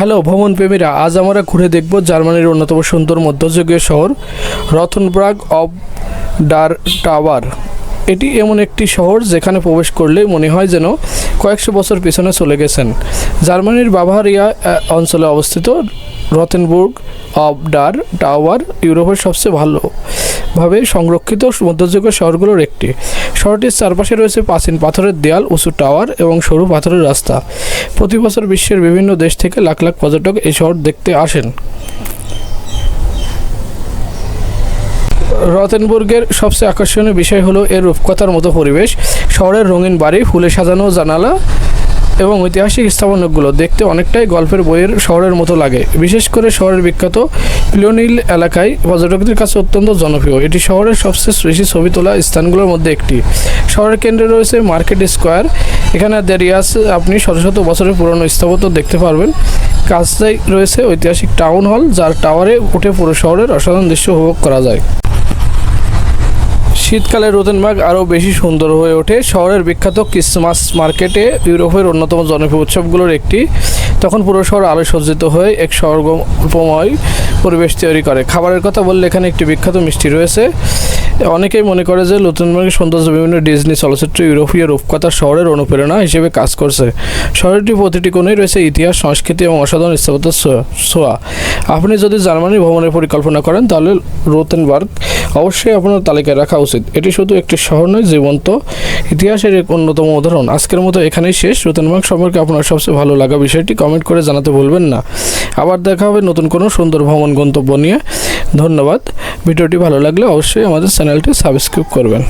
Hello ভ্রমণ প্রেমীরা, আজ আমরা ঘুরে দেখব জার্মানির অন্যতম সুন্দর মধ্যযুগীয় শহর রথেনবার্গ অব ডার টাওয়ার। এটি এমন একটি শহর যেখানে প্রবেশ করলেই মনে হয় যেন কয়েকশো বছর পিছনে চলে গেছেন। জার্মানির বাভারিয়া অঞ্চলে অবস্থিত রথেনবার্গ অব ডার টাওয়ার ইউরোপের সবচেয়ে ভালোভাবে সংরক্ষিত মধ্যযুগীয় শহরগুলোর একটি। শহরটির চারপাশে রয়েছে প্রাচীন পাথরের দেয়াল, উঁচু টাওয়ার এবং সরু পাথরের রাস্তা। প্রতি বছর বিশ্বের বিভিন্ন দেশ থেকে লাখ লাখ পর্যটক এই শহর দেখতে আসেন। রথেনবার্গের সবচেয়ে আকর্ষণীয় বিষয় হলো এর রূপকথার মতো পরিবেশ। শহরের রঙিন বাড়ি, ফুলে সাজানো জানালা এবং ঐতিহাসিক স্থাপনাগুলো দেখতে অনেকটাই গল্পের বইয়ের শহরের মতো লাগে। বিশেষ করে শহরের বিখ্যাত প্লিওনিল এলাকায় পর্যটকদের কাছে অত্যন্ত জনপ্রিয়। এটি শহরের সবচেয়ে বেশি ছবি তোলা স্থানগুলোর মধ্যে একটি। শহরের কেন্দ্রে রয়েছে মার্কেট স্কোয়ার। এখানে দাঁড়িয়ে আছে আপনি শত শত বছরের পুরনো স্থাপত্য দেখতে পারবেন। কাছেই রয়েছে ঐতিহাসিক টাউন হল, যার টাওয়ারে উঠে পুরো শহরের অসাধারণ দৃশ্য উপভোগ করা যায়। শীতকালে রথেনবার্গ আরও বেশি সুন্দর হয়ে ওঠে। শহরের বিখ্যাত ক্রিসমাস মার্কেটে ইউরোপের অন্যতম জনপ্রিয় উৎসবগুলোর একটি। তখন পুরো শহর আলো সজ্জিত হয়ে এক স্বর্গময় পরিবেশ তৈরি করে। খাবারের কথা বললে এখানে একটি বিখ্যাত মিষ্টি রয়েছে। অনেকেই মনে করে যে রথেনবার্গের সৌন্দর্য বিভিন্ন ডিজনি চলচ্চিত্র ইউরোপীয় রূপকথার শহরের অনুপ্রেরণা হিসেবে কাজ করছে। শহরটির প্রতিটি কোণেই রয়েছে ইতিহাস, সংস্কৃতি এবং অসাধারণ স্থাপত্যের ছোঁয়া। আপনি যদি জার্মানি ভ্রমণের পরিকল্পনা করেন তাহলে রথেনবার্গ অবশ্যই আপনার তালিকায় রাখা উচিত। এটি শুধু একটি শহর নয়, জীবন্ত ইতিহাসের এক অন্যতম উদাহরণ। আজকের মতো এখানেই শেষ। রথেনবার্গ সম্পর্কে আপনার সবচেয়ে ভালো লাগা বিষয়টি কমেন্ট করে জানাতে ভুলবেন না। আবার দেখা হবে নতুন কোনো সুন্দর ভ্রমণ গন্তব্য নিয়ে। ধন্যবাদ। ভিডিওটি ভালো লাগলে অবশ্যই আমাদের চ্যানেলটি সাবস্ক্রাইব করবেন।